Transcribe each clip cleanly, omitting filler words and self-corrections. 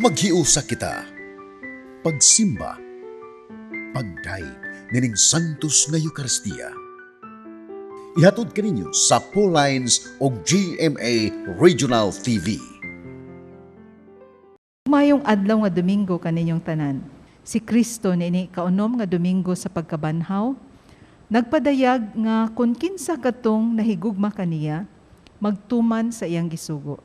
Maghiusa kita, pagsimba, pagdaig nining Santos nga Eucharistia. Ihatod kaninyo sa Paul Lines o GMA Regional TV. Mayong adlaw nga Domingo kaninyong tanan. Si Kristo nini kaunom nga Domingo sa pagkabanhaw, nagpadayag nga kung kinsa katong nahigugma kaniya, magtuman sa iyang gisugo.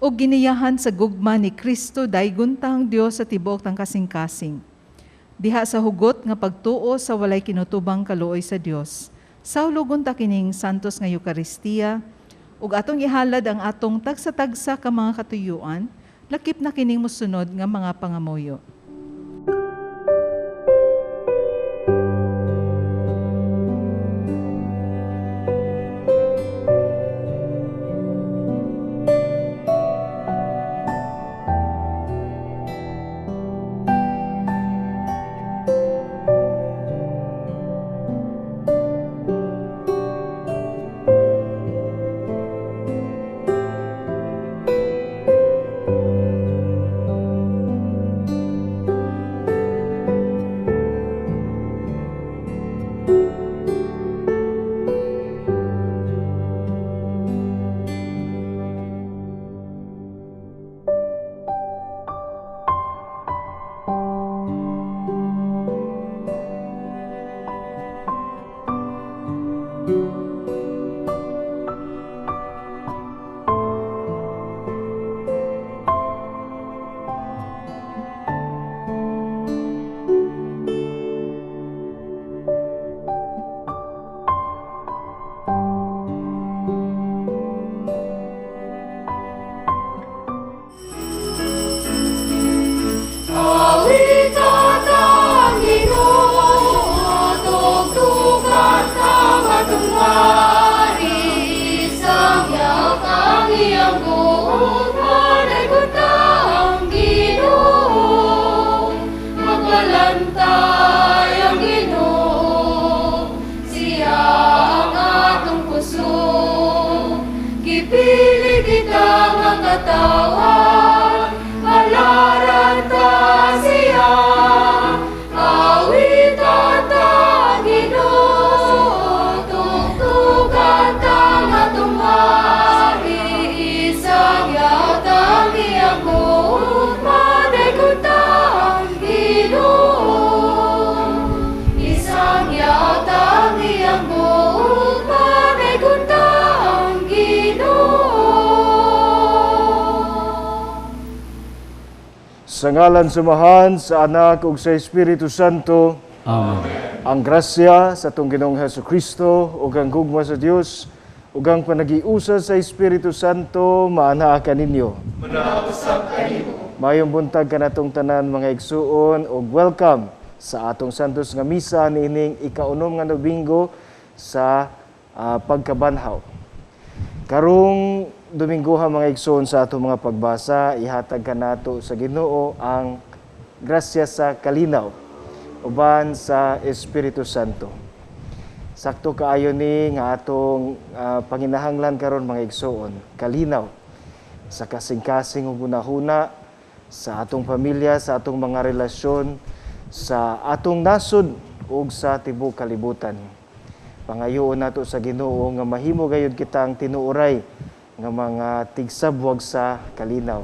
O giniyahan sa gugma ni Kristo daygon tang Dios sa tibuok tang kasing-kasing. Diha sa hugot nga pagtuo sa walay kinutubang kaluoy sa Dios. Saulogon ta kining Santos nga Eucharistia, ug atong ihalad ang atong tagsa-tagsa ka mga katuyuan, lakip na kining mosunod nga mga pangamuyo. Sa ngalan sumahan sa Anak ug sa Espiritu Santo. Amen. Ang grasya sa atong Ginoong Hesukristo ug ang gugma sa Dios ug ang panagiusa sa Espiritu Santo maanaa kaninyo. Manausap kanimo. Mayong buntag kanatong tanan mga igsuon ug welcome sa atong Santos nga misa niining ikaunom nga Domingo sa pagkabanhaw. Karong Domingo ha mga igsoon sa atong mga pagbasa, ihatag kanato sa Ginoo ang grasya sa kalinaw uban sa Espiritu Santo. Sakto kaayo ni nga atong panginahanglan karon mga igsoon, kalinaw sa kasing-kasing ug hunahuna sa atong pamilya, sa atong mga relasyon, sa atong nasod ug sa tibuok kalibutan. Pangayoon nato sa Ginoo nga mahimo gayud kitang tinuoray nga mga tigsabwag sa kalinaw.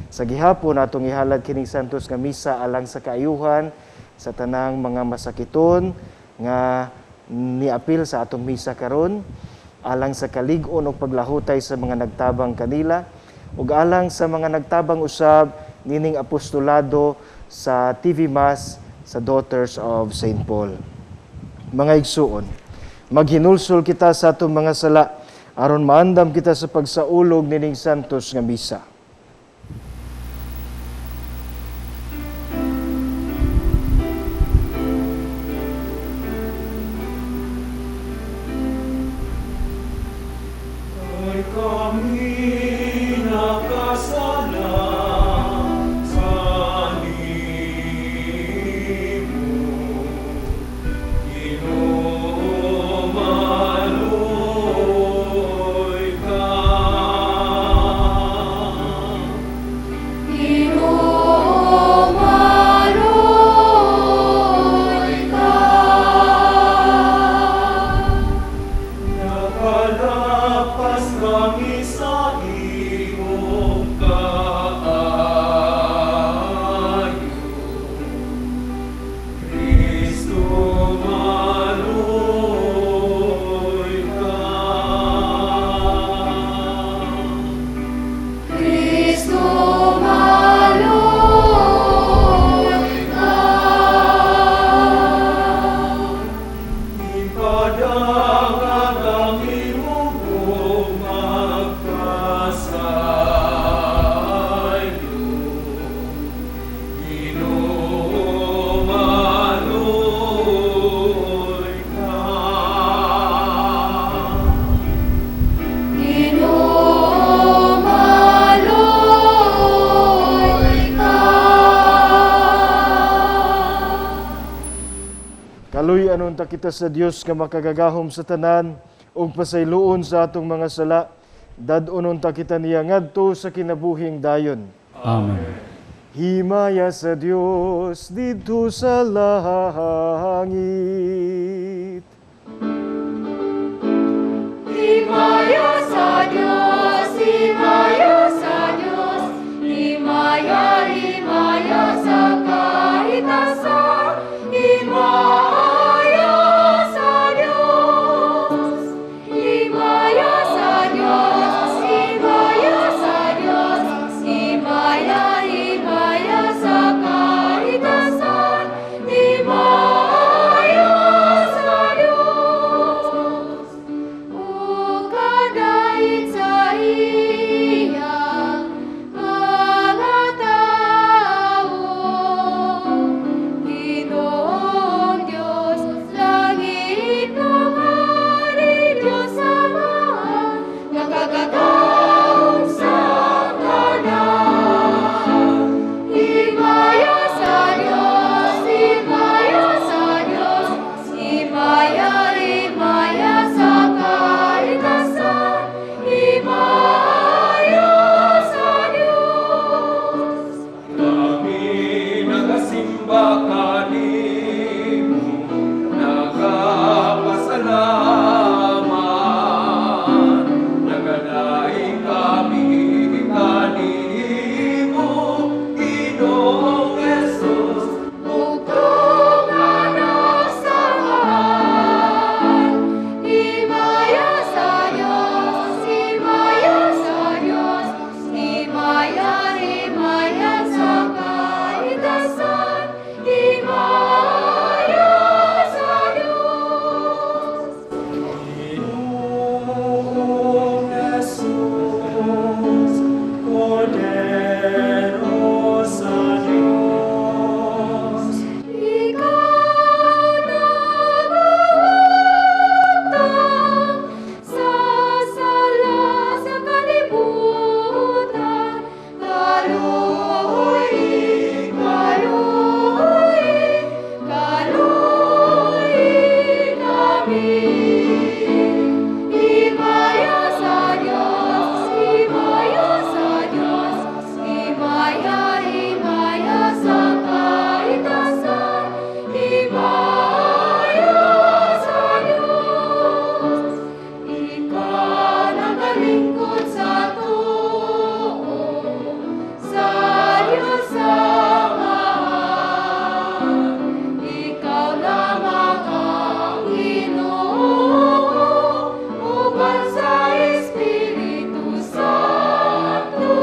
Sa gihapon atong ihalad kining Santos nga misa alang sa kaayuhan sa tanang mga masakiton nga niapil sa atong misa karon, alang sa kalig-on ug paglahutay sa mga nagtabang kanila ug alang sa mga nagtabang usab nining apostolado sa TV Mass sa Daughters of St. Paul. Mga igsuon, maghinulsol kita sa atong mga sala aron maandam kita sa pagsaulog nining Santos nga misa. Ay kami nakasalang sa Kaluy anon ta kita sa Dios nga makagagahom sa tanan ug pasayloon sa atong mga sala. Dad-unon ta kita niya ngadto sa kinabuhing dayon. Amen. Himaya sa Dios dito sa langit. Himaya sa Diyos, himaya sa Diyos, himaya, himaya sa kahitasan, himaya sa Diyos, himaya sa Diyos, himaya sa Diyos, himaya, himaya sa kahitasan, himaya sa Diyos. O kadait sa iya mga tao, Ginoong Diyos, langit ng hari, Diyos Ama, nakagagahong sa tanan. Himaya sa Diyos, himaya sa Diyos, himaya, himaya sa kahitasan, himaya sa Diyos. Kami nagasimba kanimo, nagapasalamat, nagadaing kami kanimo, Ginoong Jesus. Bugtong anak sa mahal, himaya sa Diyos, himaya sa Diyos, himaya, himaya sa kahitasan, himaya sa Diyos. Ginoong Jesus, Cordero sa Diyos. Ikaw nagawagtang sa sala sa kalibutan, kaluoy, kaluoy, kaluoy kami. Himaya sa Diyos, himaya sa Diyos, himaya, himaya sa kahitasan, himaya sa Diyos. Ikaw nagalingkod sa tuo, sa Diyos Amahan. Ikaw lamang ang Ginoo, uban sa Espiritu Santo.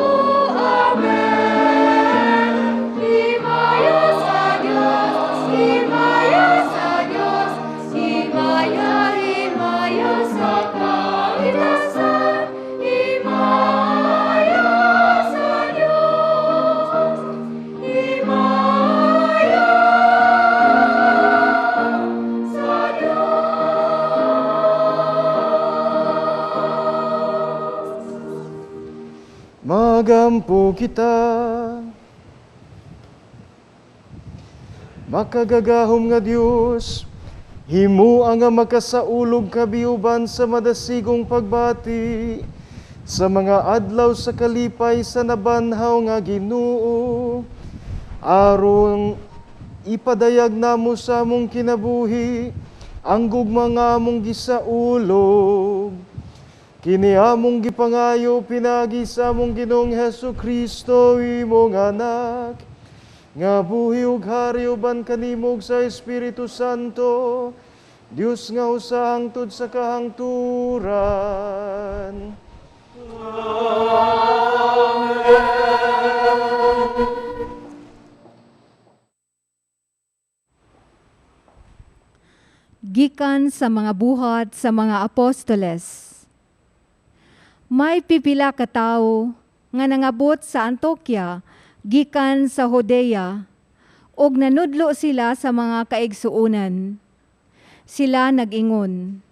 Amen. Himaya sa Diyos, himaya sa Diyos, himaya, himaya sa kahitasan, himaya sa Diyos, himaya sa Diyos. Magampo kita, makagagahom nga Dios, himuang nga makasaulog kabiuban sa madasigong pagbati, sa mga adlaw sa kalipay sa nabanhaw nga Ginoo, aron ipadayag namo sa among kinabuhi ang gugma nga among gisaulog. Kini among gipangayo pinagi sa among Ginoong Hesukristo imong anak, nga buhi ug hari uban kanimo ug sa Espiritu Santo, Dios nga usa hangtod sa kahangturan. Gikan sa mga buhat sa mga apostoles. May pipila ka tawo nga nangabot sa Antioquia gikan sa Judea ug nanudlo sila sa mga kaigsuonan. Sila nag-ingon,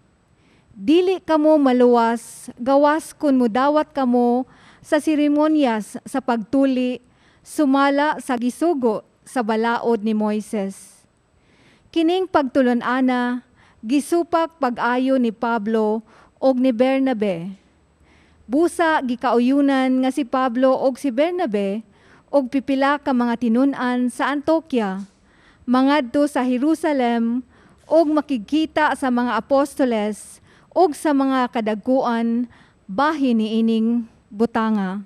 "Dili kamo maluwas, gawas kun mudawat kamo sa seremonyas sa pagtuli, sumala sa gisugo sa balaod ni Moises." Kining pagtulon-ana, gisupak pag-ayo ni Pablo og ni Bernabe. Busa gikauyunan nga si Pablo og si Bernabe og pipila ka mga tinun-an sa Antioquia, mangadto sa Jerusalem og makikita sa mga apostoles og sa mga kadagkuan bahin ni ining butanga.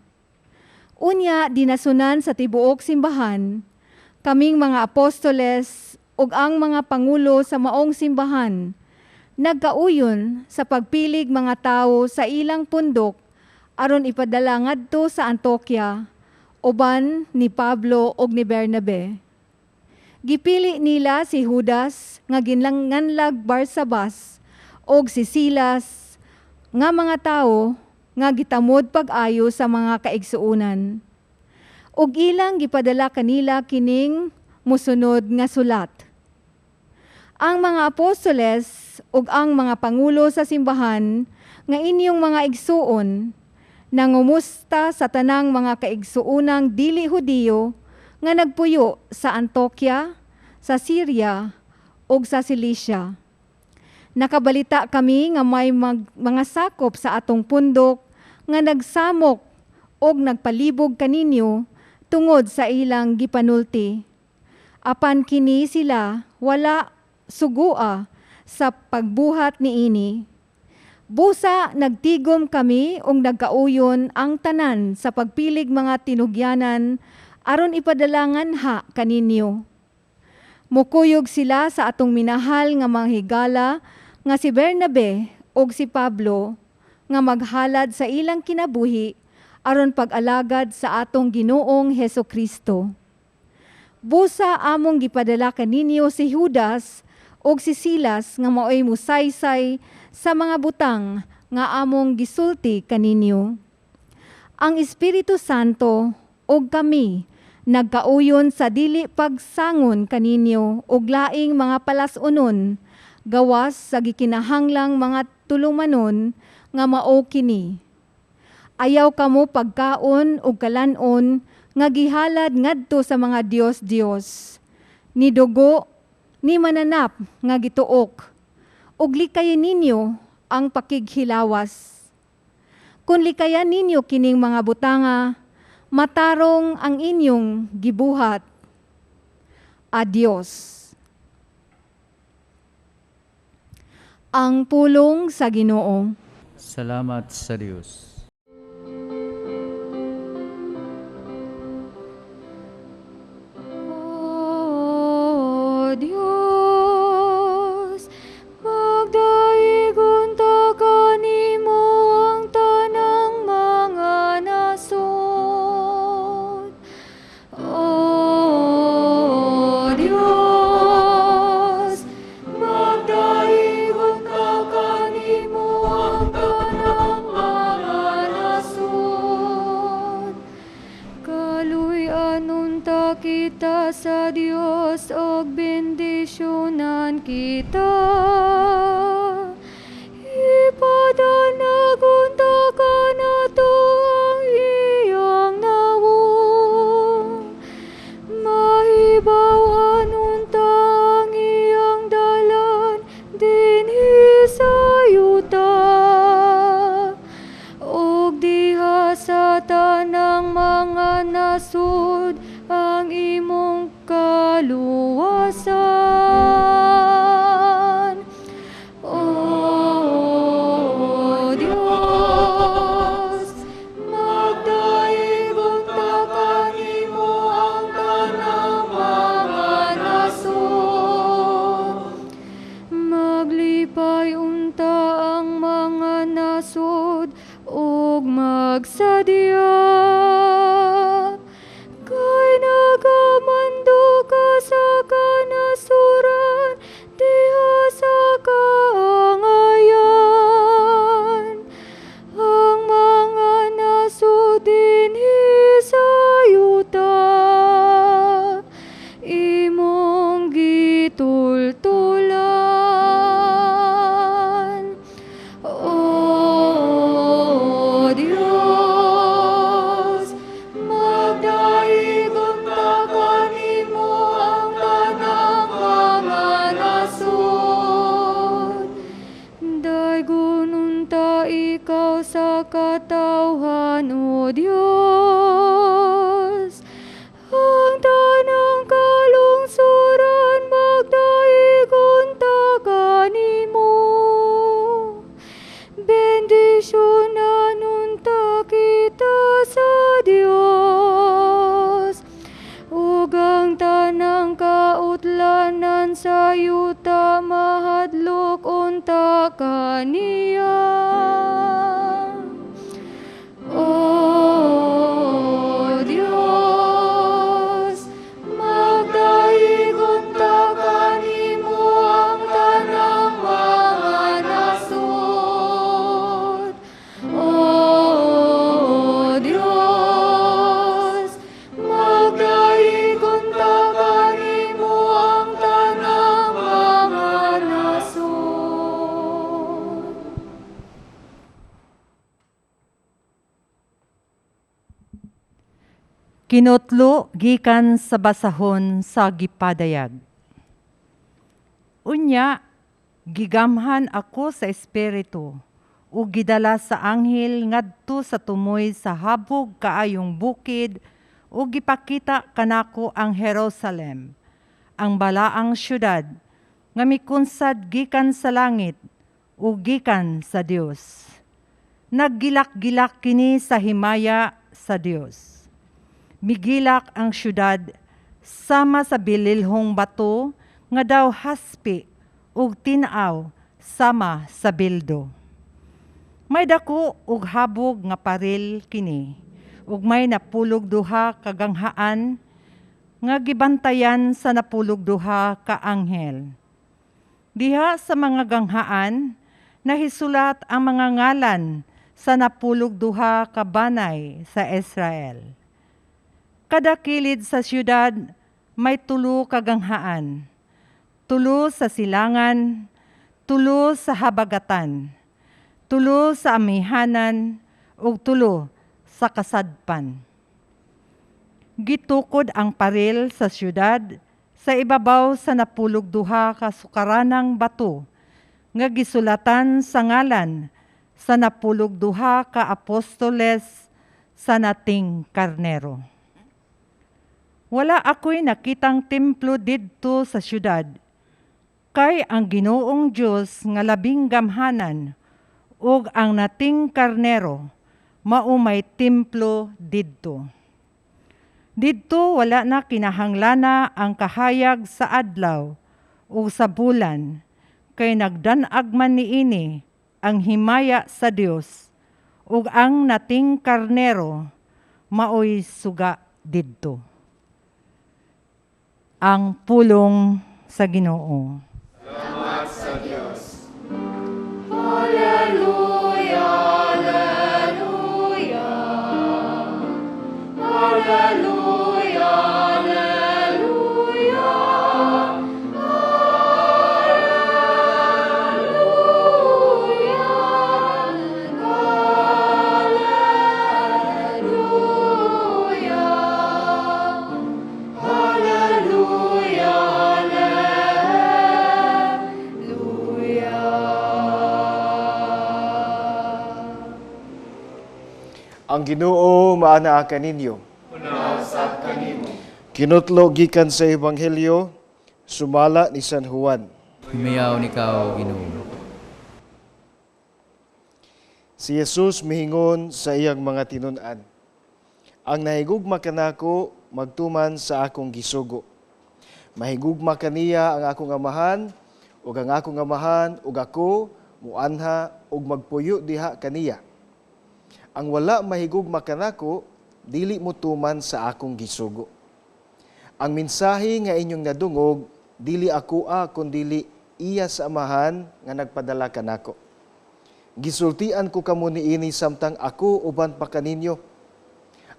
Unya dinasunan sa tibuok simbahan kaming mga apostoles ug ang mga pangulo sa maong simbahan nagkauyon sa pagpilig mga tawo sa ilang pundok aron ipadala ngadto sa Antioquia uban ni Pablo ug ni Bernabe. Gipili nila si Judas nga ginlanganlag Barsabas ug si Silas nga mga tawo nga gitamod pag-ayo sa mga kaigsuonan. Ug ilang gipadala kanila kining musunod nga sulat. Ang mga apostoles ug ang mga pangulo sa simbahan nga inyong mga igsuon nangumusta sa tanang mga kaigsuonang dili Hudiyo nga nagpuyo sa Antioquia, sa Syria ug sa Cilicia. Nakabalita kami nga may mga sakop sa atong pundok nga nagsamok og nagpalibog kaninyo tungod sa ilang gipanulti. Apan kini sila wala sugua sa pagbuhat niini. Busa nagtigom kami ug nagkauyon ang tanan sa pagpilig mga tinugyanan aron ipadalangan ha kaninyo. Mukuyog sila sa atong minahal nga mga higala nga si Bernabe ug si Pablo nga maghalad sa ilang kinabuhi aron pag-alagad sa atong Ginoong Hesukristo. Busa among gipadala kaninyo si Judas ug si Silas nga maoy musaysay sa mga butang nga among gisulti kaninyo. Ang Espiritu Santo ug kami nagkauyon sa dili pagsangon kaninyo ug laing mga palasunon gawas sa gikinahanglang mga tulumanon nga mao kini. Ayaw kamo pagkaon ug kalanon nga gihalad ngadto sa mga Dios-Dios. Ni dugo ni mananap nga gituok ug likayin ninyo ang pakighilawas. Kung likayan ninyo kining mga butanga, matarong ang inyong gibuhat. Adios. Ang pulong sa Ginoo. Salamat sa Diyos. O Diyos, magdaigon ta kanimo ang tanang mga nasod. O Diyos, magdaigon ka kanimo ang tanang mga nasod. Kaluy-anon ta kita sa Dios og bendisyonan kita. Ipadanagon ta kanato ang iyang nawong. Mahibaw-anon ta ang iyang dalan dinhi sa yuta. Og diha sa tanang mga nasud ang imong kaluwasan. O magayuta mahadlok unta kaniya. O Dios, magdaig unta kanimo ang tanang mga nasod. O Dios, magdaig unta kanimo ang tanang mga nasod. Kinutlo gikan sa basahon sa gipadayag. Unya, gigamhan ako sa espiritu, o gidala sa anghel ngadto sa tumoy sa habog kaayong bukid, o gipakita kanako ang Jerusalem, ang balaang syudad, nga mikunsad gikan sa langit, o gikan sa Dios. Naggilak-gilak kini sa himaya sa Dios. Migilak ang syudad sama sa bililhong bato nga daw haspi ug tinaw sama sa bildo. May dako ug habog nga paril kini ug may napulog duha ka ganghaan nga gibantayan sa napulog duha ka anghel. Diha sa mga ganghaan nahisulat ang mga ngalan sa napulog duha ka banay sa Israel. Kada kilid sa syudad may tulo ka ganghaan, tulo sa silangan, tulo sa habagatan, tulo sa amihanan, ug tulo sa kasadpan. Gitukod ang paril sa syudad sa ibabaw sa napulog duha ka sukaranang bato, nga gisulatan sa ngalan sa napulog duha ka apostoles sa nating karnero. Wala ako'y nakitang templo didto sa syudad, kay ang Ginoong Diyos nga labing gamhanan ug ang nating karnero mao may templo didto. Didto wala na kinahanglana ang kahayag sa adlaw o sa bulan, kay nagdanag man niini ang himaya sa Dios ug ang nating karnero maoy suga didto. Ang pulong sa Ginoo. Hallelujah, hallelujah. Hallelujah, hallelujah. Ang Ginoo maanaa kaninyo. Kinutlo gikan sa Ebanghelyo, sumala ni San Juan. Humiyaw ni Kao, Ginoo. Si Jesus mihingon sa iyang mga tinun-an. Ang nahigugma kanako magtuman sa akong gisugo. Mahigugma kaniya ang akong amahan, ug ang akong amahan ug ako muanha ug magpuyo diha kaniya. Ang wala mahigugma kanako dili motuman sa akong gisugo. Ang mensahe nga inyong nadungog dili ako kundi iya sa amahan nga nagpadala kanako. Gisultian ko kamo niini samtang ako uban pa kaninyo.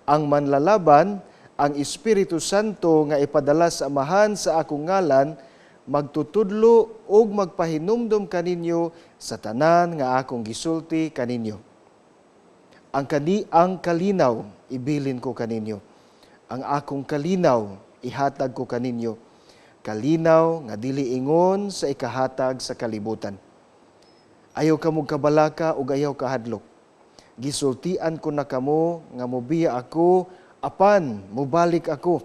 Ang manlalaban, ang Espiritu Santo nga ipadala sa amahan sa akong ngalan, magtutudlo ug magpahinumdom kaninyo sa tanan nga akong gisulti kaninyo. Ang kalinaw ibilin ko kaninyo. Ang akong kalinaw ihatag ko kaninyo. Kalinaw nga dili ingon sa ikahatag sa kalibutan. Ayaw kamo kabalaka ug ayaw kahadlok. Gisultian ko na kamo nga mobiya ako apan mobalik ako.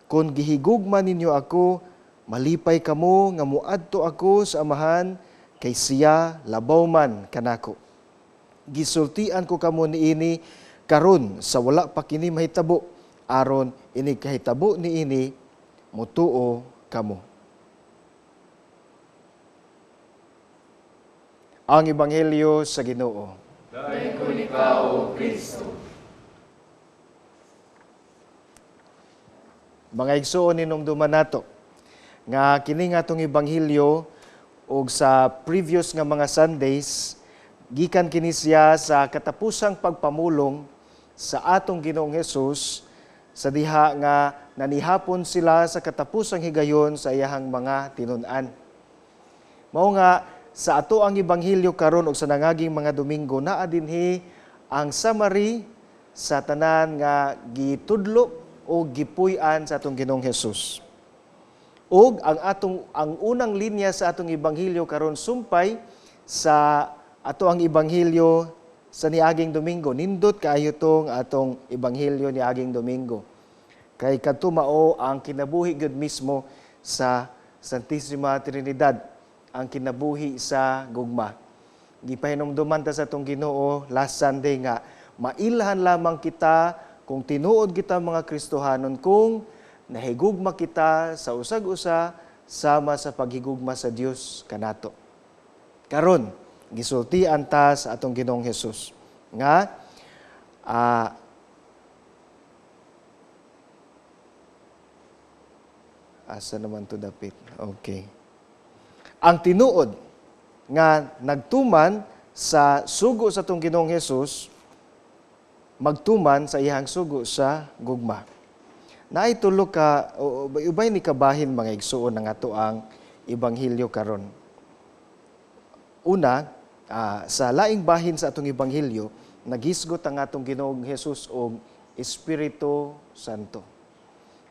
Kung gihigugma ninyo ako, malipay kamo nga muadto ako sa amahan kay siya labaw man kanako. Gisultian ko kamo niini karon sa wala pa kini mahitabo, aron ini kahitabo niini mutuo kamo. Ang Ebanghelyo sa Ginoo. Dahil ko ikaw, Kristo. Mga igsoon ninumduman nato nga kini nga atong Ebanghelyo ug sa previous nga mga Sundays gikan kini siya sa katapusang pagpamulong sa atong Ginoong Hesus sa diha nga nanihapon sila sa katapusang higayon sa iyahang mga tinun-an. Mao nga sa ato ang Ebanghelyo karon ug sa nangaging mga Domingo naa dinhi ang summary sa tanan nga gitudlo o gipuy-an sa atong Ginoong Hesus. Ug ang unang linya sa atong Ebanghelyo karon sumpay sa ato ang Ebanghelyo sa niaging Domingo. Nindot kaayo tong atong Ebanghelyo niaging Domingo. Kay kadto mao ang kinabuhi gud mismo sa Santissima Trinidad, ang kinabuhi sa gugma. Gipahinumduman ta sa atong Ginoo last Sunday nga mailhan lamang kita kung tinuod kita mga Kristohanon, kung nahigugma kita sa usag-usa sama sa paghigugma sa Dios kanato. Karon gisultian ta sa atong Ginoong Hesus nga asa naman to dapit. Okay. Ang tinuod nga nagtuman sa sugo sa atong Ginoong Hesus magtuman sa iyang sugo sa gugma. Naitulo ka ubay ni kabahin mga igsuon ng ato ang Ebanghelyo karon. Una, sa laing bahin sa atong Ebanghelyo, naghisgot ang atong Ginoong Hesus og Espiritu Santo.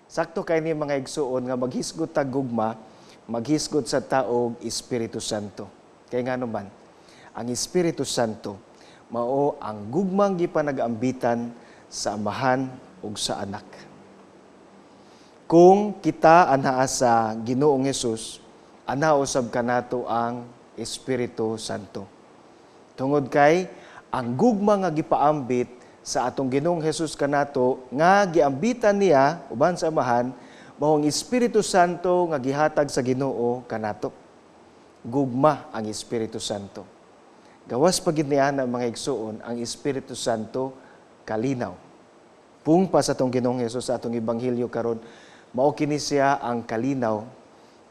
Sakto kay ni mga igsuon nga maghisgot ta gugma, maghisgot sa taog Espiritu Santo. Kay ngano man, ang Espiritu Santo mao ang gugmang gipanag-ambitan sa Amahan ug sa Anak. Kung kita anaa sa Ginoong Hesus, anaa usab kanato ang Espiritu Santo. Tungod kay ang gugma nga gipaambit sa atong Ginoong Hesus kanato nga giambitan niya uban sa Amahan mao ang Espiritu Santo nga gihatag sa Ginoo kanato. Gugma ang Espiritu Santo. Gawas pagid niya na mga igsuon ang Espiritu Santo kalinaw. Pung pa sa atong Ginoong Hesus sa atong Ebanghelyo karon, mao kini siya ang kalinaw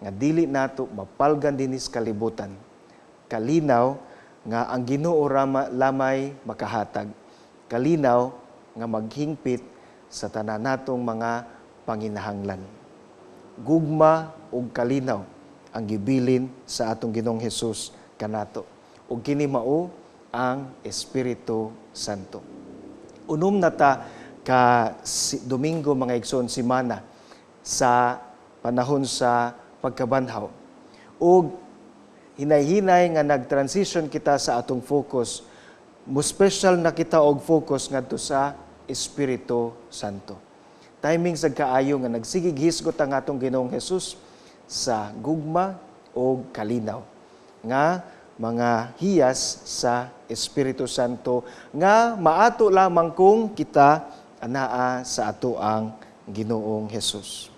nga dili nato mapalgan dinis kalibutan. Kalinaw nga ang Ginoo lamay makahatag. Kalinaw nga maghingpit sa tanan natong mga panginahanglan. Gugma ug kalinaw ang gibilin sa atong Ginoong Hesus kanato. Ug kini mao ang Espiritu Santo. Unom na ta ka Domingo mga igsoon simana sa panahon sa pagkabanhaw. Ug hinay-hinay nga nag-transition kita sa atong focus. Mo special na kita og focus ngadto sa Espiritu Santo. Timing sa kaayo nga nagsigig hisgot ang atong Ginoong Hesus sa gugma o kalinaw nga mga hiyas sa Espiritu Santo nga maato lamang kung kita anaa sa ato ang Ginoong Hesus.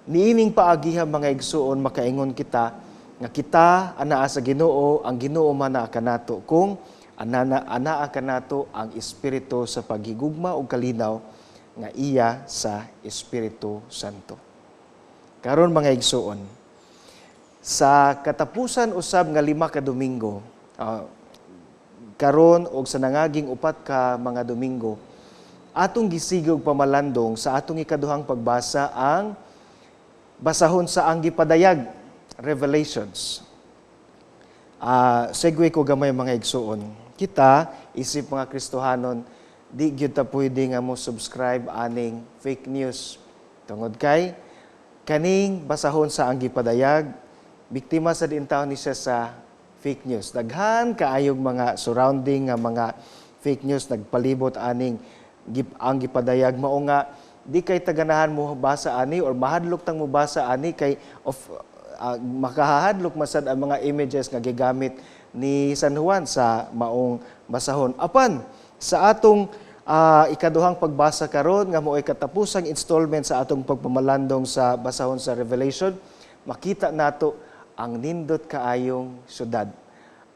Niining paagiha mga igsuon makaingon kita nga kita anaa sa Ginoo, ang Ginoo man naa kanato kung anaa kanato ang Espiritu sa paghigugma o kalinaw nga iya sa Espiritu Santo. Karon mga igsuon, sa katapusan usab nga 5 ka Domingo, karon og sa nangaging 4 ka mga Domingo, atong gisigog pamalandong sa atong ikaduhang pagbasa ang basahon sa ang gipadayag, Revelations. Segue ko gamay mga igsuon. Kita, isip mga Kristohanon, di gyud ta pwede nga mo subscribe aning fake news. Tungod kay kaning basahon sa ang gipadayag, biktima sa din taon ni siya sa fake news. Daghan kaayog mga surrounding nga mga fake news nagpalibot aning ang gipadayag mao nga di kay taganahan mo basa ani or mahadlok tang mo basa ani kay makahadlok masad ang mga images nga gigamit ni San Juan sa maong basahon. Apan sa atong ikaduhang pagbasa karon nga mo'y katapusang installment sa atong pagpamalandong sa basahon sa Revelation, makita nato ang nindot kaayong syudad,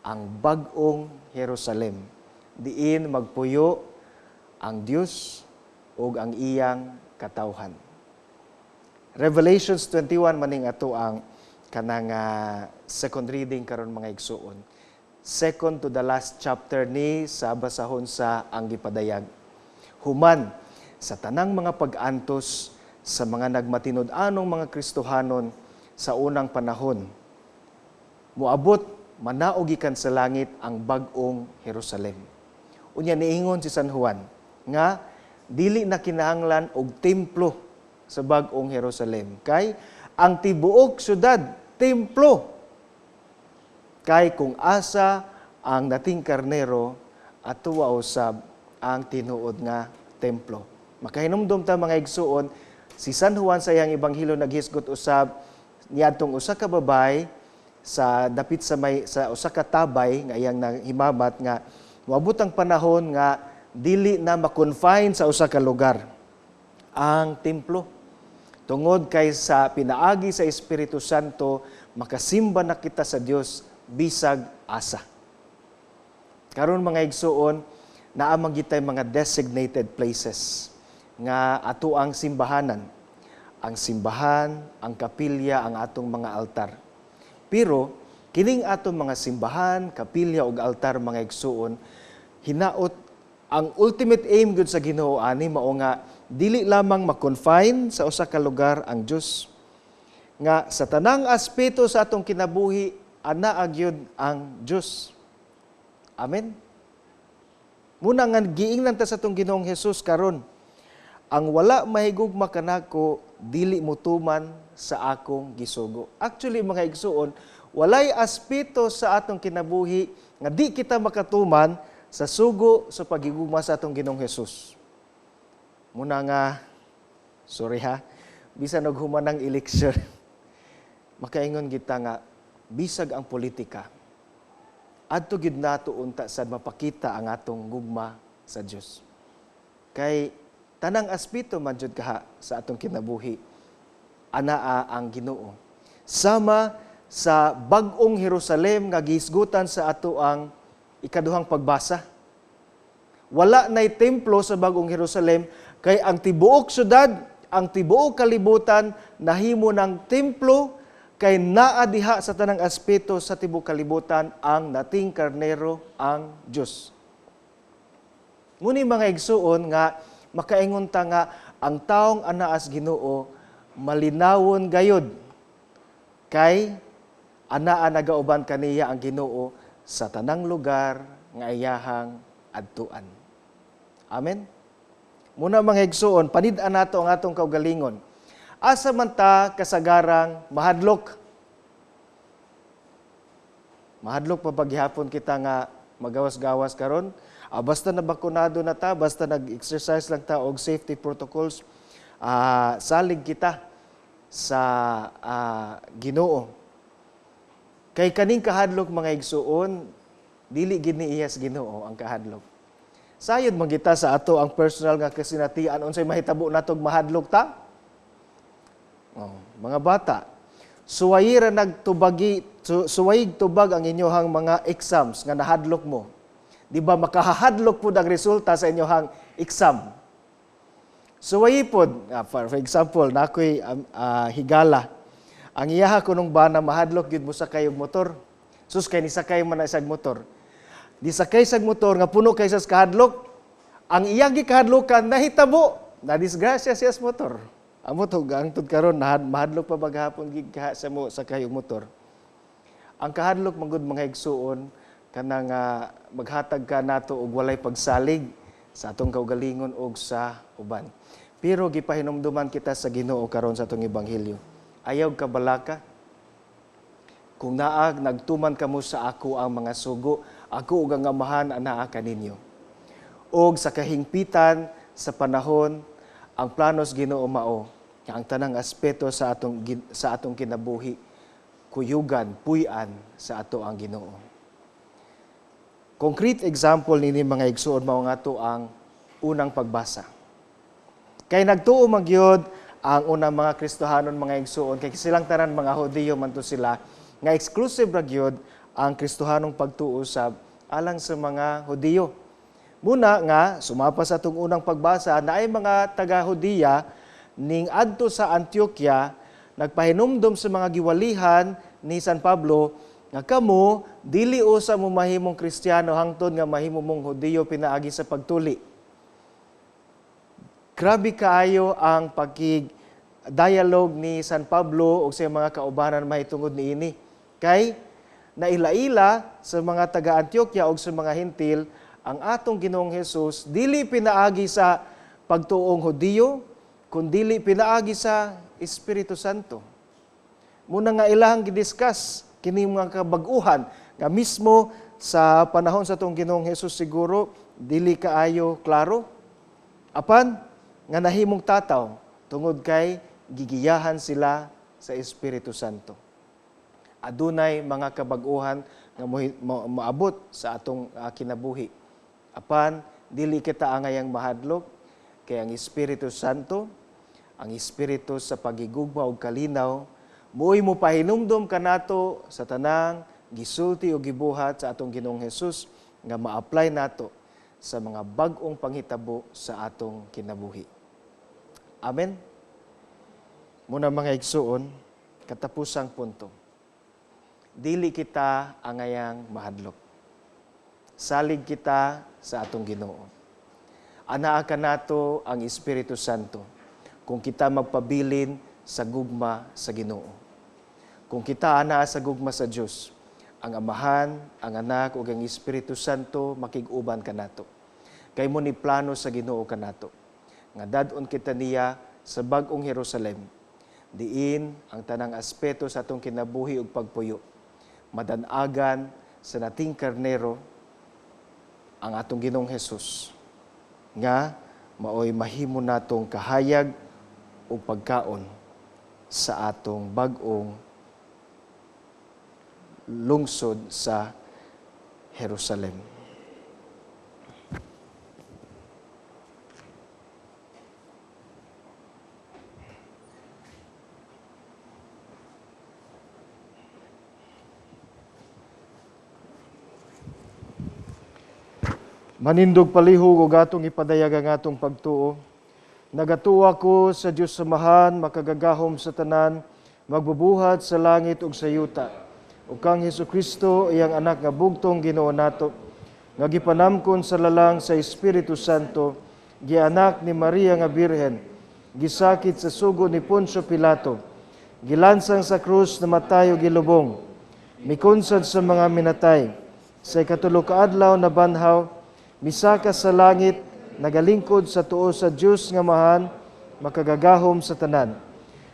ang bag-ong Jerusalem. Diin magpuyo ang Dios ug ang iyang katawhan. Revelations 21 maning ato ang kanang second reading karon mga igsuon. Second to the last chapter ni sa basahon sa ang gipadayag. Human sa tanang mga pag-antos sa mga nagmatinud-anong mga Kristohanon sa unang panahon. Muabot manaog gikan sa langit ang bag-ong Jerusalem. Unya niingon si San Juan nga dili na kinahanglan og templo sa bag-ong Jerusalem kay ang tibuok syudad templo kay kung asa ang dating karnero at tuwa usab ang tinuod nga templo. Makahinumdum ta mga igsuon, si San Juan sa iyang ebanghelyo naghisgot usab niadtong usa ka babay sa dapit sa usa ka tabay nga iyang nahimamat nga moabot ang panahon nga dili na ma-confine sa usa ka lugar ang templo. Tungod kay sa pinaagi sa Espiritu Santo, makasimba na kita sa Dios bisag asa. Karon mga igsuon, naamang gitay mga designated places nga ato ang simbahanan. Ang simbahan, ang kapilya, ang atong mga altar. Pero kining atong mga simbahan, kapilya ug altar mga igsuon, hinaot ang ultimate aim gud sa Ginoo ani mao nga dili lamang ma-confine sa usa ka lugar ang Dios nga sa tanang aspeto sa atong kinabuhi anaa gyud ang Dios. Amen. Muna nga giingnan ta sa atong Ginoong Hesus karon, ang wala mahigugma kanako dili motuman sa akong gisugo. Actually mga igsuon, walay aspeto sa atong kinabuhi nga di kita makatuman sa sugo sa pagigugma sa atong Ginoong Hesus. Muna nga, sorry ha, bisan og human ang eleksyon, makaingon kita nga, bisag ang politika, adto gid nato unta sad mapakita ang atong gugma sa Dios. Kay tanang aspeto man jud kaha sa atong kinabuhi, anaa ang Ginoo. Sama sa bag-ong Jerusalem nga gihisgutan sa ato ang ikaduhang pagbasa. Wala na'y templo sa bagong Jerusalem kay ang tibuok syudad, ang tibuok kalibutan nahimo ng templo kay naa diha sa tanang aspeto sa tibuok kalibutan ang nating karnero ang Dios. Nguni mga igsuon nga makaingon ta nga ang taong anaas Ginoo malinawon gayud kay anaa nagauban kaniya ang Ginoo sa tanang lugar nga iyahang adtuan. Amen. Muna mga igsuon, panid-an nato ang atong kaugalingon. Asa man ta kasagarang mahadlok. Mahadlok pa paghihapon kita nga magawas-gawas karon. Basta na bakunado na ta, basta nag-exercise lang ta og safety protocols, salig kita sa Ginoo. Kay kaning kahadlok mga igsuon, dili gid ni iyas Ginoo ang kahadlok. Sayod man kita sa ato ang personal nga kasinatian unsay mahitabo natog mahadlok ta? Mga bata, suwayira suwayig tubag ang inyohang mga exams nga nahadlok mo. Di ba makahadlok pud ang resulta sa inyohang exam? Suwayi pod, for example, nakoy higala. Ang iyaha ko nung bana mahadlok gyud mo sa kayog motor. Sus kay ni sakay man na isag motor. Di sakay sag motor nga puno kay sa kahadlok. Ang iyang gikahadlokan nahitabo, na disgrasya siya sa motor. Amo to gangtud karon mahadlok pa baghapon gid sa mo sa kayog motor. Ang kahadlok magud mga igsuon kanang maghatag ka nato og walay pagsalig sa atong kaugalingon og sa uban. Pero gipahinumduman kita sa Ginoo karon sa atong ebanghelyo. Ayaw ka balaka. Kung naag nagtuman kamo sa ako ang mga sugo, ako ug ang amahan anaa kaninyo. Og sa kahingpitan sa panahon ang planos Ginoo mao nga ang tanang aspeto sa atong kinabuhi kuyugan, puy-an sa ato ang Ginoo. Concrete example nini mga igsuon mao nga to ang unang pagbasa. Kay nagtuo magyod ang unang mga Kristohanon mga igsuon kay silang tanan mga Hudiyo man to sila nga exclusive ra gyud ang Kristohanong pagtuusab alang sa mga Hudiyo. Muna nga, sumapa sa itong unang pagbasa na ay mga taga-Hudiya ning adto sa Antioquia, nagpahinumdom sa mga giwalihan ni San Pablo nga kamo dili usa mo mahimong Kristiyano hangtod nga mahimo mong Hudiyo pinaagi sa pagtuli. Grabe kaayo ang dialogue ni San Pablo o sa mga kaubanan mahitungod niini. Kay nailaila sa mga taga-Antioquia o sa mga Hintil ang atong Ginoong Hesus dili pinaagi sa pagtuong Hudiyo, kundi pinaagi sa Espiritu Santo. Muna nga ilahang gidiscuss kini mga kabag-uhan nga mismo sa panahon sa atong Ginoong Hesus siguro dili kaayo klaro. Apan nga nahimong tataw tungod kay gigiyahan sila sa Espiritu Santo. Adunay mga kabag-uhan nga maabot sa atong kinabuhi. Apan dili kita angayang mahadlok kay ang Espiritu Santo, ang Espiritu sa pagigugma ug kalinaw, muoy mo pahinumdom kanato sa tanang gisulti o gibuhat sa atong Ginoong Hesus nga ma-apply nato sa mga bag-ong panghitabo sa atong kinabuhi. Amen. Muna mga igsuon, katapusang punto. Dili kita angayang mahadlok. Salig kita sa atong Ginoo. Anaa kanato ang Espiritu Santo kung kita magpabilin sa gugma sa Ginoo. Kung kita anaa sa gugma sa Dios, ang Amahan, ang Anak ug ang Espiritu Santo makig-uban kanato. Kay mo ni plano sa Ginoo kanato nga dadon kita niya sa bag-ong Jerusalem. Diin ang tanang aspeto sa atong kinabuhi ug pagpuyo. Madanagan sa nating karnero ang atong Ginoong Hesus nga maoy mahimo natong kahayag o pagkaon sa atong bag-ong lungsod sa Jerusalem. Manindog palihog o gatong ipadayag ang atong pagtuo. Nagatuwa ko sa Diyos samahan, makagagahom sa tanan, magbubuhat sa langit ug sa yuta. O kang Hesukristo, iyang anak nga bugtong Ginoo nato, nga gipanamkon sa lalang sa Espiritu Santo, gianak ni Maria nga Birhen, gisakit sa sugo ni Poncio Pilato, gilansang sa krus na matayo gilubong, mikunsad sa mga minatay, sa ikatulo ka adlaw na banhaw, misaka sa langit, nagalingkod sa tuo sa Diyos nga mahan, makagagahom sa tanan.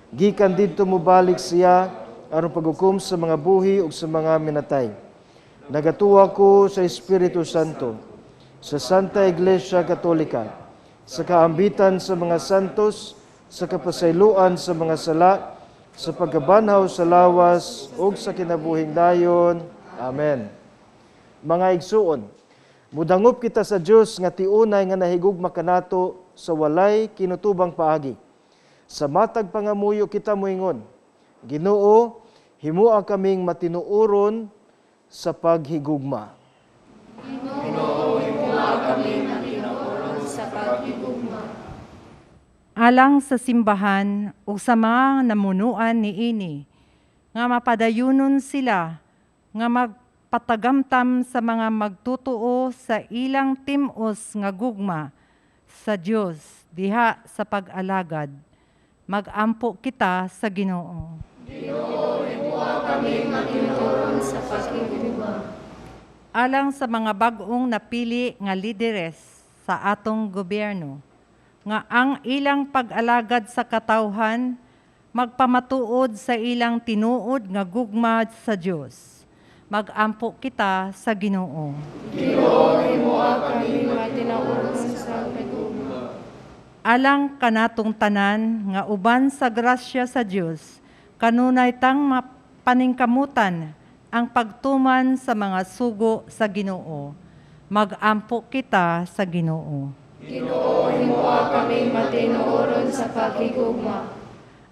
Gikan didto mobalik siya, aron paghukom sa mga buhi ug sa mga minatay. Nagatuwa ko sa Espiritu Santo, sa Santa Iglesia Katolika, sa kaambitan sa mga santos, sa kapasayloan sa mga sala, sa pagkabanhaw sa lawas ug sa kinabuhing dayon. Amen. Mga igsuon, mudangop kita sa Dios nga tiunay nga nahigugma kanato sa walay kinutubang paagi. Sa matag pangamuyo kita moingon, Ginoo, himoa kaming matinuoron sa paghigugma. Ginoo, himoa kami matinuoron sa paghigugma. Alang sa simbahan o sa mga namunuan niini, nga mapadayunon sila, nga magpatagamtam sa mga magtutuo sa ilang timos nga gugma sa Dios diha sa pag-alagad. Mag-ampo kita sa Ginoo. Ginoo, himoa kami matinuoron sa paghigugma. Alang sa mga bag-ong napili nga lideres sa atong gobyerno, nga ang ilang pag-alagad sa katawhan magpamatuod sa ilang tinuod nga gugma sa Dios. Mag-ampo kita sa Ginoo. Ginoo, himoa kami matinuoron sa paghigugma. Alang kanatong tanan nga uban sa grasya sa Dios, kanunay tang paningkamutan ang pagtuman sa mga sugo sa Ginoo. Mag-ampo kita sa Ginoo. Ginoo, himoa kami matinuoron sa paghigugma.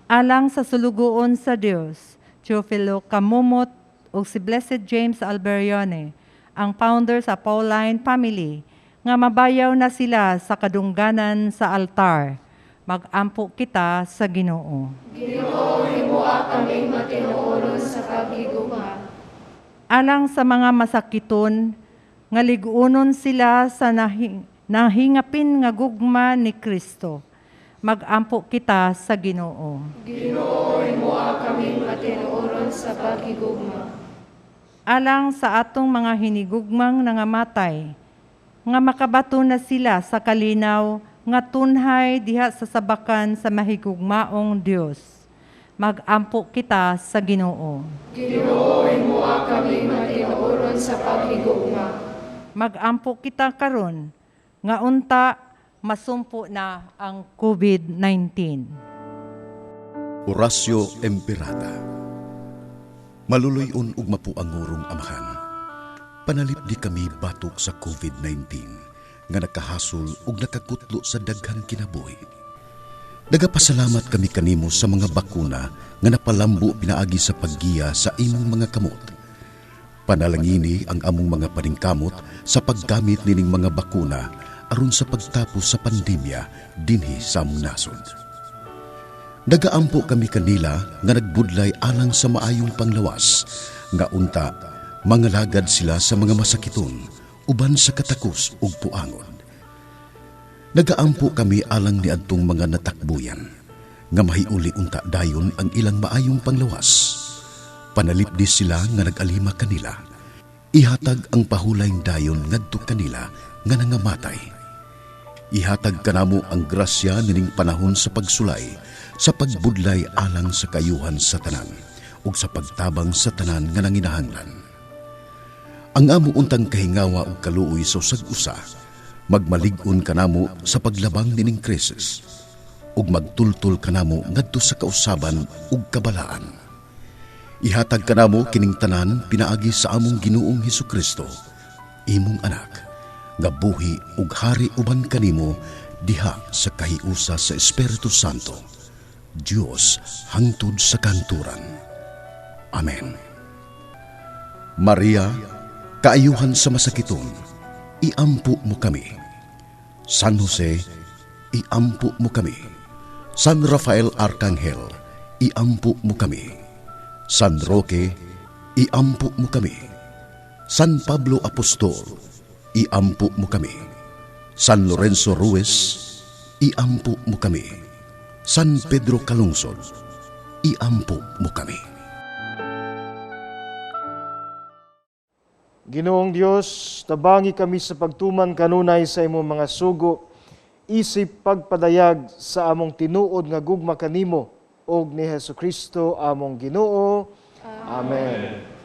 Alang sa sulugoon sa Dios, Teofilo kamumot ug si Blessed James Alberione, ang founder sa Pauline Family, nga mabayaw na sila sa kadungganan sa altar. Mag-ampo kita sa Ginoo. Ginoo, himuha kami matinuoron sa paghigugma. Alang sa mga masakiton, nga ligunon sila sa nahingapin nga gugma ni Kristo. Mag-ampo kita sa Ginoo. Ginoo, himuha kami matinuoron sa paghigugma. Alang sa atong mga hinigugmang nangamatay, nga makabato na sila sa kalinaw, nga tunhay diha sa sabakan sa mahigugmaong Dios. Mag-ampo kita sa Ginoo. Ginoo, himuha kami matinuoron sa paghigugma. Mag-ampo kita karon nga unta masumpo na ang COVID-19. Orasyo Emperata. Maluluyon ug mapuangurong amahan. Panalip di kami batok sa COVID-19 nga nakahasol ug nakakutlo sa daghang kinabuhi. Nagapasalamat kami kanimo sa mga bakuna nga napalambo pinaagi sa paggiya sa imong mga kamot. Panalangini ang among mga paningkamot sa paggamit nining mga bakuna aron sa pagtapos sa pandemya dinhi sa among nasod. Nagaampo kami kanila nga nagbudlay alang sa maayong panglawas, nga unta, mangalagad sila sa mga masakiton, uban sa katakos ug puangon. Nagaampo kami alang ni adtong mga natakbuyan, nga mahiuli unta dayon ang ilang maayong panglawas. Panalipdi sila nga nagalima kanila. Ihatag ang pahulayng dayon ngadto kanila nga nangamatay. Ihatag kanamo ang grasya nining panahon sa pagsulay, sa pagbudlay alang sa kayuhan sa tanan, ug sa pagtabang sa tanan nga nanginahanglan. Ang amo untang kahingawa ug kaluoy sa usag-usa, magmalig-on kanamo sa paglabang nining krisis, ug magtultol kanamo ngadto sa kausaban ug kabalaan. Ihatag kanamo kining tanan pinaagi sa among Ginoong Hesukristo, imong anak, nga buhi ug hari uban kanimo diha sa kahiusa sa Espiritu Santo, Dios hangtod sa kanturan. Amen. Maria, kaayuhan sa masakiton, iampo mo kami. San Jose, iampo mo kami. San Rafael Arcangel, iampo mo kami. San Roque, iampo mo kami. San Pablo Apostol, iampo mo kami. San Lorenzo Ruiz, iampo mo kami. San Pedro Calungsod, iampo mo kami. Ginoong Dios, tabangi kami sa pagtuman kanunay sa imong mga sugo, isip pagpadayag sa among tinuod nga gugma kanimo og ni Hesukristo among Ginoo. Amen.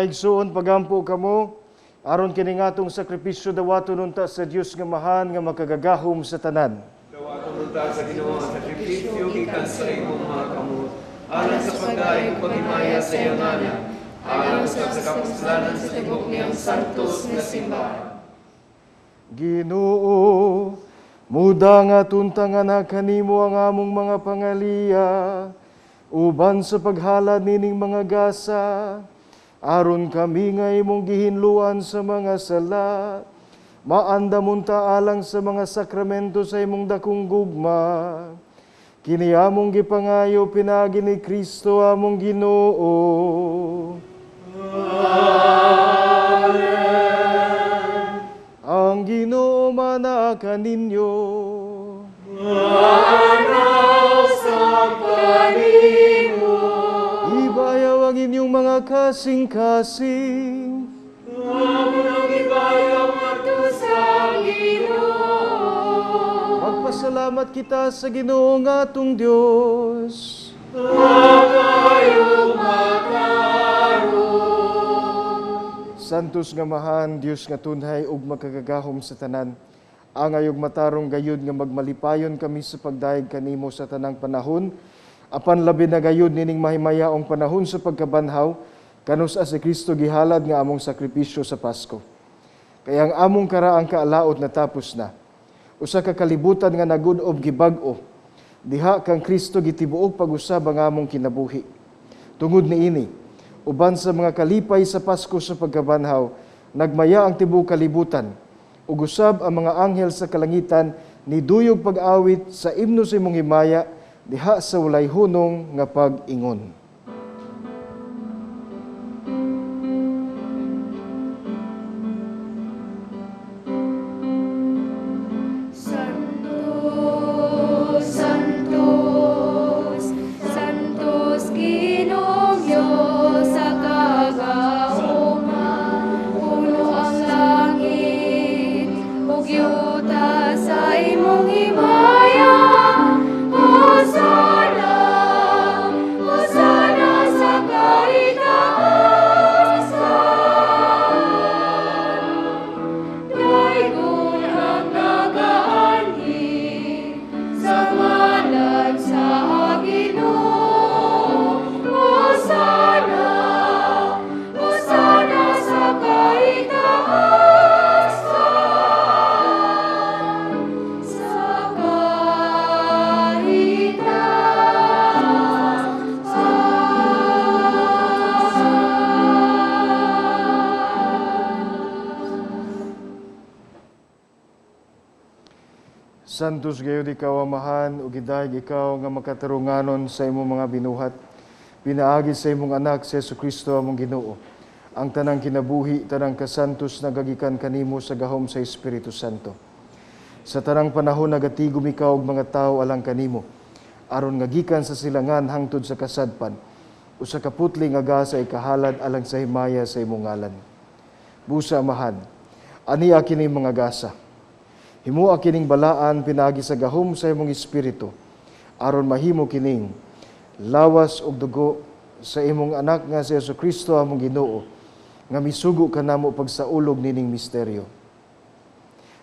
Igsuon pagampo kamo aron kining atong sakripisyo dawaton unta sa Dios nga mahan nga makagagahom sa tanan. Dawaton ta sa Ginoo ang sakripisyo gikan sa imong mga kamot, alang sa pagdaig paghimaya sa iyang ngalan, alang sa kapasalanan sa tibok niyang santos nga simbahan. Ginoo, muda nga tuntangan na kanimo ang among mga pangaliya, uban sa paghalad nining mga gasa, aron kami nga imong gihinluan sa mga sala, maandamon ta alang sa mga sakramento sa imong dakong gugma. Kini among gipangayo pinagi ni Kristo among Ginoo. Ang Ginoo manaka ninyo. Manaw sa kanimo. Ibayaw ang inyong mga kasing-kasing. Amon ang ibayaw ato sa Ginoo. Magpasalamat kita sa Ginoo nga atong Dios. Magayong makaroon. Santos nga mahan, Dios nga tunhay ug makagagahom sa tanan. Ang ayog matarong gayud nga magmalipayon kami sa pagdaig kanimo sa tanang panahon, apan labi na gayud nining mahimayaong panahon sa pagkabanhaw, kanus si Kristo gihalad nga among sakripisyo sa Pasko. Kaya ang among karaang kaalaot na tapos na. Usa ka kalibutan nga nagudob gibag-o. Diha kang Kristo gitibuok pag-usab ang among kinabuhi. Tungod niini, uban sa mga kalipay sa Pasko sa pagkabanhaw, nagmaya ang tibuok kalibutan, ug usab ang mga anghel sa kalangitan ni duyog pag-awit sa imno sa imong himaya diha sa walay hunong nga pag-ingon. Santos, Santos, Santos, Ginoong Diyos sa kagahom. Puno ang langit, ug yuta sa imong himaya. Hosana, Hosana sa kaitaasan. Daigon ang nagaanhi sa ngalan sa Ginoo. Hosana, Hosana sa kaitaasan. Sa Santos gayud ikaw amahan, ug gidayeg ikaw nga makatarunganon sa imong mga binuhat. Pinaagi sa imong anak sa Jesucristo among Ginoo. Ang tanang kinabuhi, tanang kasantos nagagikan kanimo sa gahom sa Espiritu Santo. Sa tanang panahon nagatigom ikaw og mga tawo alang kanimo, aron nga gikan sa silangan hangtod sa kasadpan, usa ka putli nga gasa ikahalad alang sa himaya sa imong ngalan. Busa amahan, ani kini mga gasa. Himo kining balaan pinagi sa gahom sa imong espiritu, aron mahimo kining lawas ug dugo sa imong anak nga si Jesucristo among Ginoo, nga misugo kanamo pagsaulog nining misteryo.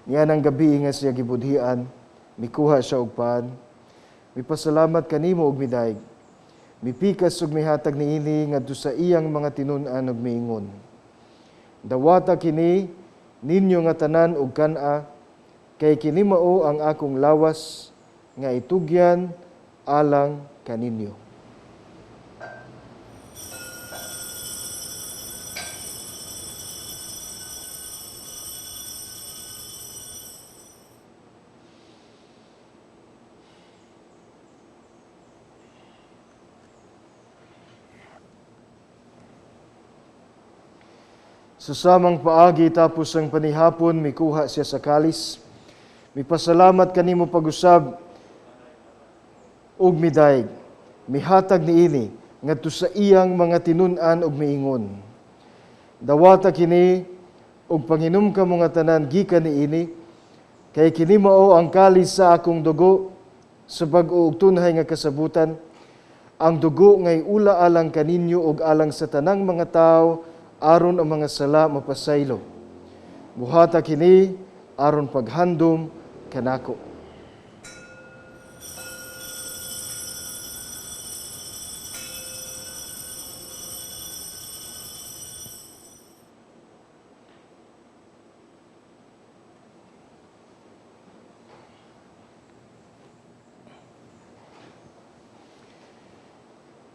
Niya ang gabi nga siya gibudhian, mikuha siya og paan, mipasalamat kanimo og midayeg, mipikas ug mihatag niini ngadto sa iyang mga tinun-an ug miingon. Dawata kini ninyo nga tanan ug kan-a, kay kini mao ang akong lawas nga itugyan alang kaninyo. Sa samang paagi tapos ang panihapon, mikuha siya sa kalis. Mipasalamat kanimo pag-usab ug midayeg. Mihatag niini ngadto sa iyang mga tinun-an ug miingon. Dawata kini ug panginom ka mga tanan gikan niini, kay kini mao ang kalis sa akong dugo sa bag-o ug tunhay nga kasabutan. Ang dugo ngay ula alang kaninyo ug alang sa tanang mga tawo aron ang mga sala mapasaylo. Buhata kini aron paghandom kanako.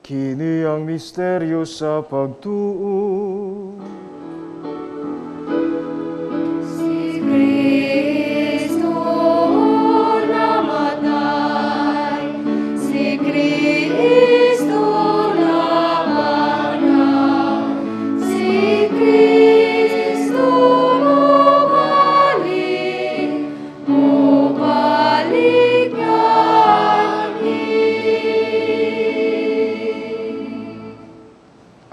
Kini ang misteryo sa pagtuo. Si Kristo namatay, si Kristo nabanhaw, si Kristo mubalik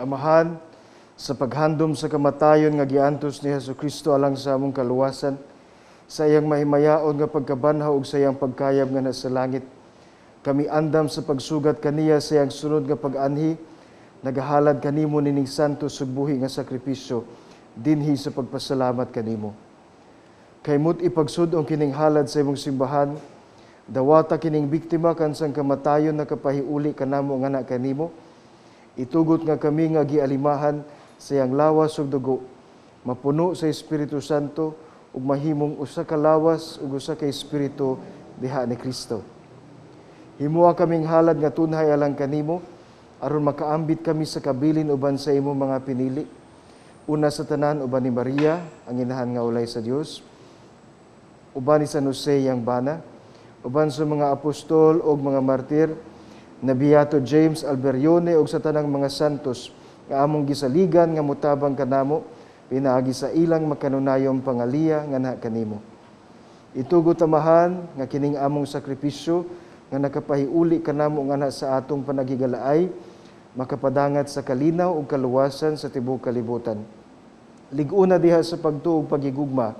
Amahan, sa paghandom sa kamatayon nga giantos ni Hesukristo alang sa among kaluwasan, sa iyang mahimayaon nga pagkabanhaw ug sa iyang pagkayab nga nasa langit, kami andam sa pagsugat kaniya sa iyang sunod nga pag-anhi, nagahalad kanimo nining santos ug buhi nga sakripisyo dinhi sa pagpasalamat kanimo. Kay mo't ipagsud-ong kining halad sa imong simbahan, dawata kining biktima kansang kamatayon na kapahiuli kanamo nga na kanimo, itugot nga kami nga gialimahan sa iyang lawas ug dugo, mapuno sa Espiritu Santo ug mahimong usa ka lawas ug usa ka espiritu diha ni Kristo. Himuha kaming halad nga tunhay alang kanimo aron makaambit kami sa kabilin uban sa imong mga pinili. Una sa tanan uban ni Maria, ang inahan nga ulay sa Dios, uban ni San Jose yang bana, uban sa mga apostol ug mga martir, na Beato James Alberione ug sa tanang mga santos nga among gisaligan nga mutabang kanamo pinaagi sa ilang makanunayong pangaliya nga na kanimo. Itugot amahan nga kining among sakripisyo nga nakapahiuli kanamo nga na sa atong panagigalaay makapadangat sa kalinaw ug kaluwasan sa tibuok kalibutan. Lig-una diha sa pagtuo ug pagigugma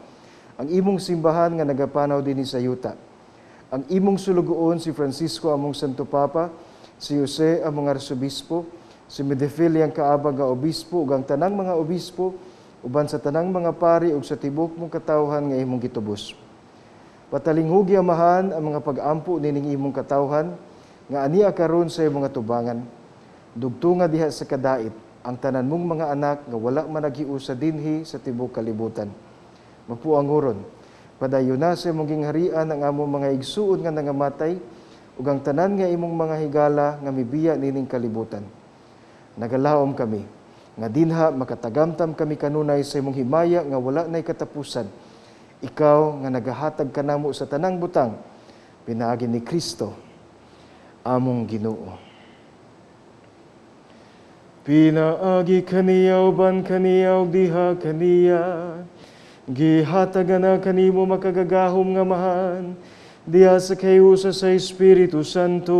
ang imong simbahan nga nagapanaw dinhi sa yuta. Ang imong sulugoon si Francisco among Santo Papa, si Jose among arsobispo, si Medefili ang kaabag nga obispo ug ang tanang mga obispo uban sa tanang mga pari ug sa tibuok mong katawhan nga imong gitubos. Patalinghugi amahan ang mga pag-ampo nining imong katawhan nga ania karon sa imong atubangan. Dugtunga diha sa kadait ang tanan mong mga anak nga wala man naghiusa dinhi sa tibuok kalibutan. Mapuanguron, padayon na sa imong gingharian ang among mga igsuon nga nangamatay ug ang tanan nga imong mga higala nga mibiya nining kalibutan. Nagalawom kami nga dinha makatagamtam kami kanunay sa imong himaya nga wala nay katapusan. Ikaw nga nagahatag kanamo sa tanang butang pinaagi ni Kristo among Ginoo. Pinaagi kaniya uban kaniya ug diha kaniya, gihatagan na kanimo makagagahom nga mahan, diha sa kayusa sa Espiritu Santo,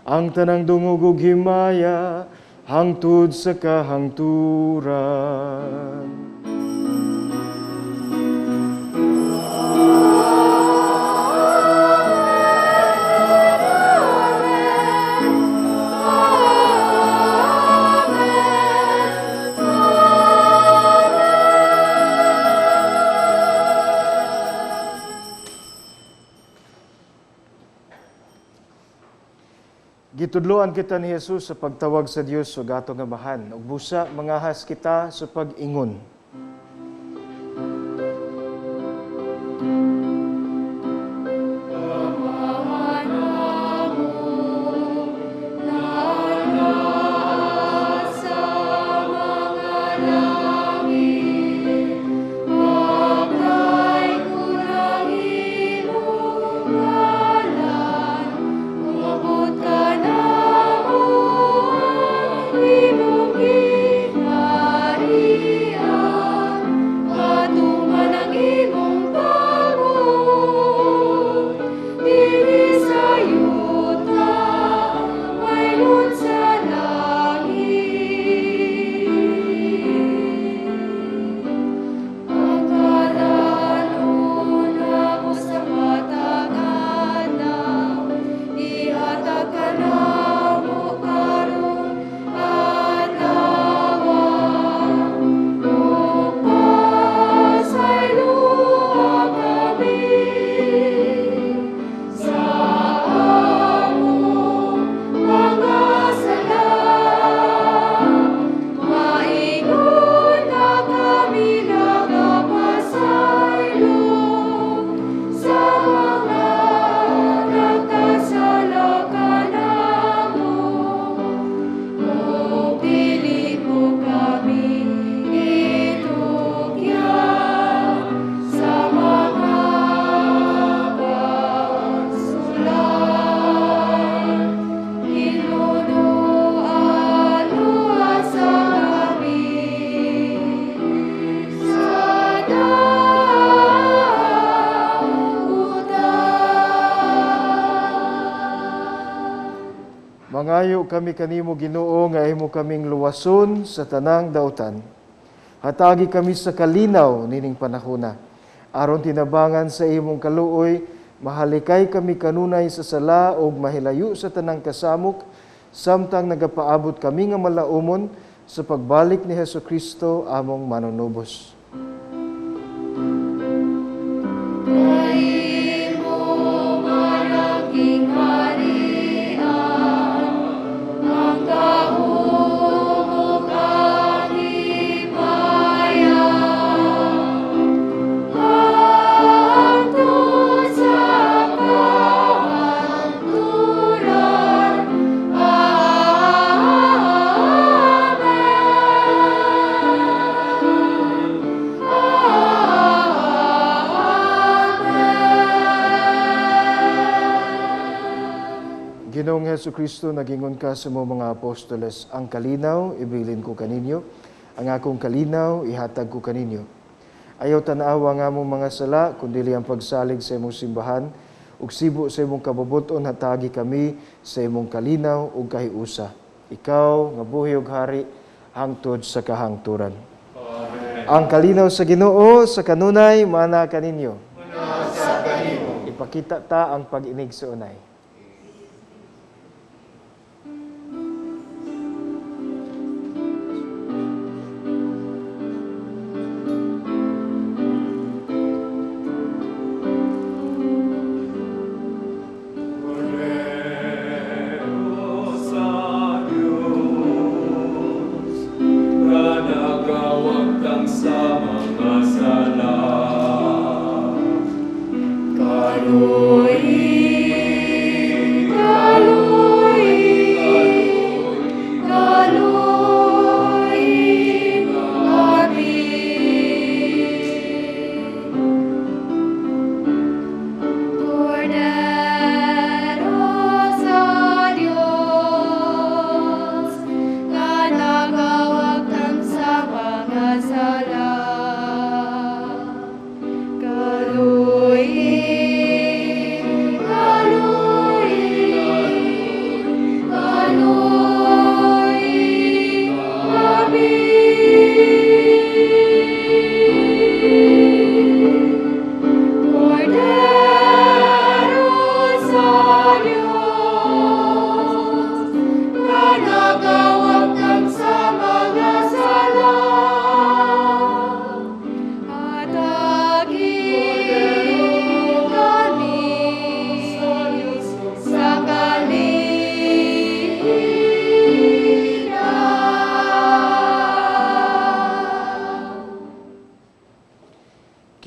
ang tanang dungog ug himaya, hangtod sa kahangturan. Gitudloan kita ni Jesus sa pagtawag sa Dios ug atong amahan, ug busa mangahas kita sa pag-ingon. Maria. Mangayo kami kanimo Ginoo nga imo kaming luwason sa tanang dautan. Hatagi kami sa kalinaw nining panahona. Aron tinabangan sa imong kaluoy, mahalikay kami kanunay sa sala ug mahilayo sa tanang kasamok, samtang nagapaabot kami nga malaumon sa pagbalik ni Hesukristo among manunubos. Ginoong Hesukristo, nagingon ka sa mga apostoles, ang kalinaw, ibilin ko kaninyo, ang akong kalinaw, ihatag ko kaninyo. Ayaw tanawa nga mong mga sala, kundili ang pagsalig sa imong simbahan, ug sibo sa imong kababuton, hatagi kami sa imong kalinaw ug kahiusa. Ikaw, nga buhi ug hari, hangtod sa kahangturan. Amen. Ang kalinaw sa Ginoo, sa kanunay, mana kaninyo. Mana sa kanimo. Ipakita ta ang pag-inig sa unay.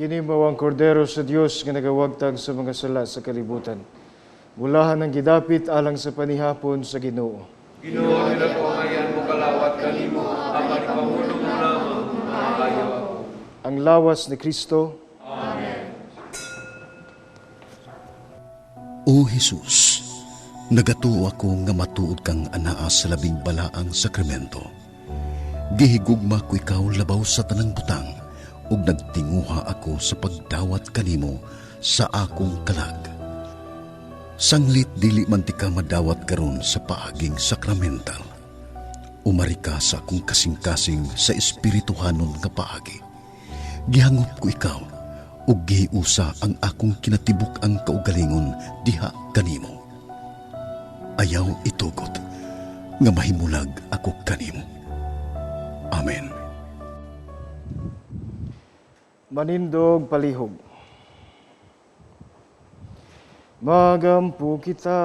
Kini mao ang kordero sa Dios nga nagawagtang sa mga sala sa kalibutan. Mulahan ang gidapit alang sa panihapon sa Ginoo. Ginoo, nilatuangayan mo kalawat kanimo, ang panipamulong mo lamang, maayo ako. Ang lawas ni Kristo. Amen. O Jesus, nagatuo ako nga matuod kang anaa sa labing balaang sakramento. Gihigugma ko ikaw labaw sa tanang butang, ug nagtinguha ako sa pagdawat kanimo sa akong kalag. Sanglit dili man ti ka madawat karon sa paaging sakramental. Umari ka sa akong kasing-kasing sa espirituhanon nga paagi. Gihangop ko ikaw ug gihiusa ang akong kinatibuk ang kaugalingon diha kanimo. Ayaw itugot nga mahimulag ako kanimo. Amen. Manindog palihog. Magampo kita,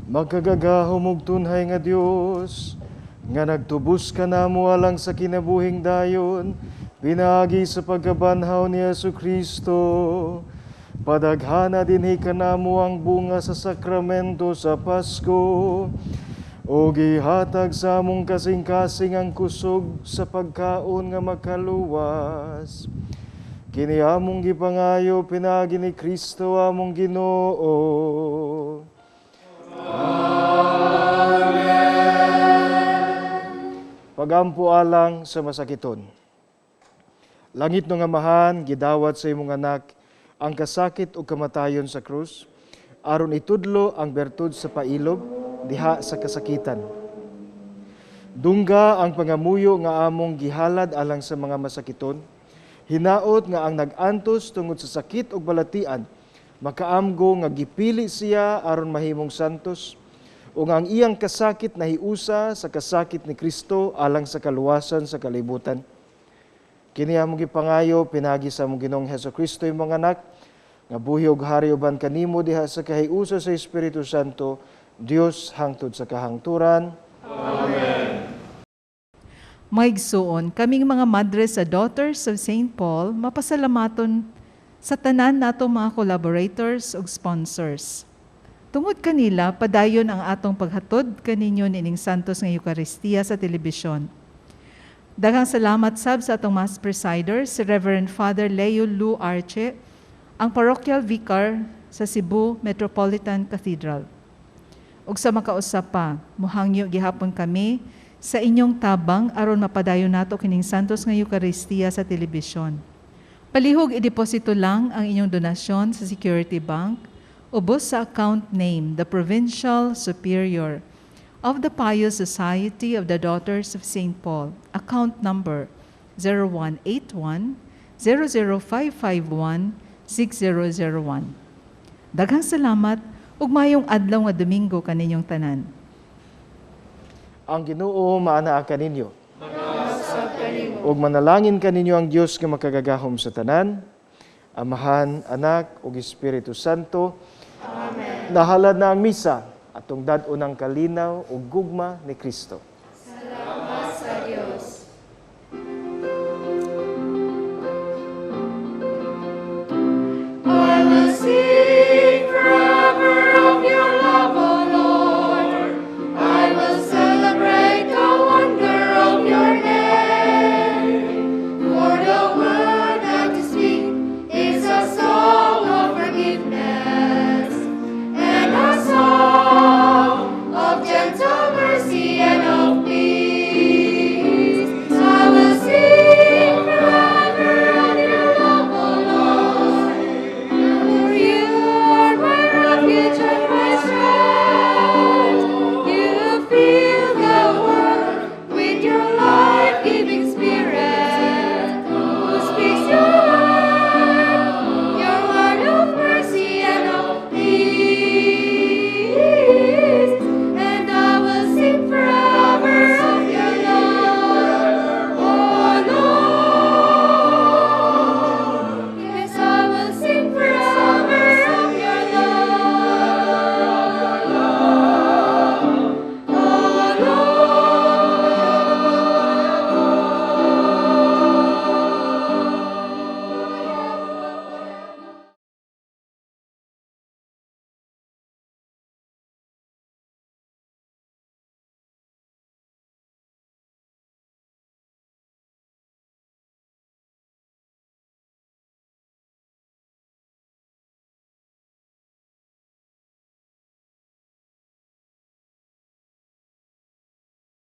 magkagagahom ug tunhay nga Dios, nga nagtubos ka namo alang sa kinabuhing dayon, pinagi sa pagkabanhaw ni Jesucristo. Padaghana dinhi kanamo ang bunga sa sakramento sa Pasko, o gihatag sa among kasing-kasing ang kusog sa pagkaon nga makaluwas. Kini among gipangayo pinagi ni Kristo among Ginoo. Amen. Pagampo alang sa masakiton. Langit no nga amahan, gidawat sa imong anak ang kasakit o kamatayon sa krus, aron itudlo ang bertud sa pailog diha sa kasakitan. Dungga ang pangamuyo nga among gihalad alang sa mga masakiton, hinaot nga ang nag-antos tungod sa sakit ug balatian, makaamgo nga gipili siya aron mahimong santos, ug ang iyang kasakit nahiusa sa kasakit ni Kristo alang sa kaluwasan sa kalibutan. Kini among gipangayo pinagi sa among Ginoong Hesukristo imong anak, nga buhi ug hari uban kanimo diha sa kahiusa sa Espiritu Santo, Dios hangtod sa kahangturan. Maigsuon, kaming mga madres sa Daughters of St. Paul, mapasalamaton sa tanan nato mga collaborators ug sponsors. Tungod kanila, padayon ang atong paghatod kaninyo nining santos nga Eucharistia sa telebisyon. Daghang salamat sab sa atong Mass Presider, si Reverend Father Leo Lu Arce, ang Parochial Vicar sa Cebu Metropolitan Cathedral. Ug sa makausap pa, muhangyo gihapon kami sa inyong tabang aron mapadayon nato kining santos nga Eucharistia sa telebisyon. Palihog ideposito lang ang inyong donasyon sa Security Bank, ubos sa account name, the Provincial Superior of the Pious Society of the Daughters of St. Paul, account number 0181-00551-6001. Daghang salamat ug mayong adlaw nga Domingo kaninyong tanan. Ang Ginoo maanaa kaninyo. Ug manalangin kaninyo ang Dios nga makagagahom sa tanan, Amahan, Anak ug Espiritu Santo. Amen. Nahalad na ang misa atong dad-unang kalinaw ug gugma ni Kristo.